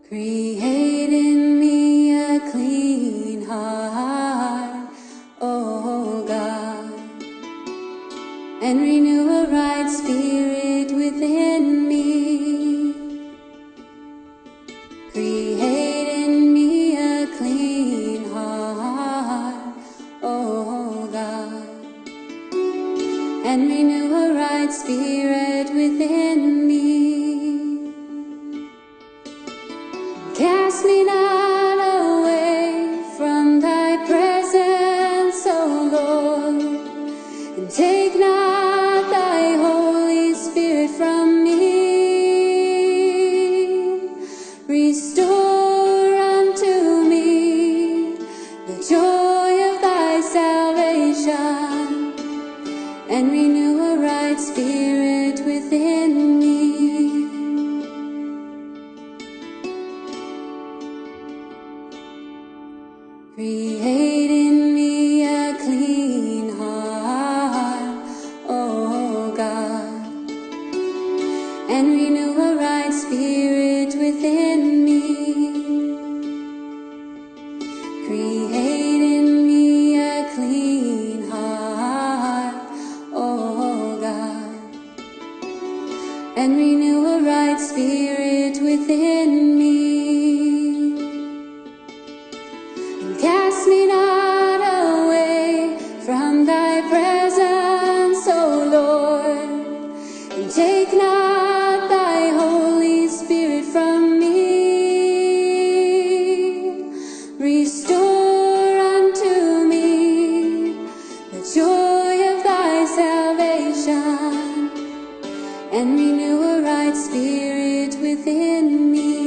Create in me a clean heart, O God, and renew a right spirit within me. Create in me a clean heart, O God, and renew a right spirit within me. Cast me not away from thy presence, O Lord, and take not thy Holy Spirit from me. Restore unto me the joy of thy salvation, and renew a right spirit within me. Create in me a clean heart, O God, and renew a right spirit within me. Create in me a clean heart, O God, and renew a right spirit within me. Cast me not away from thy presence, O Lord, and take not thy Holy Spirit from me. Restore unto me the joy of thy salvation, and renew a right spirit within me.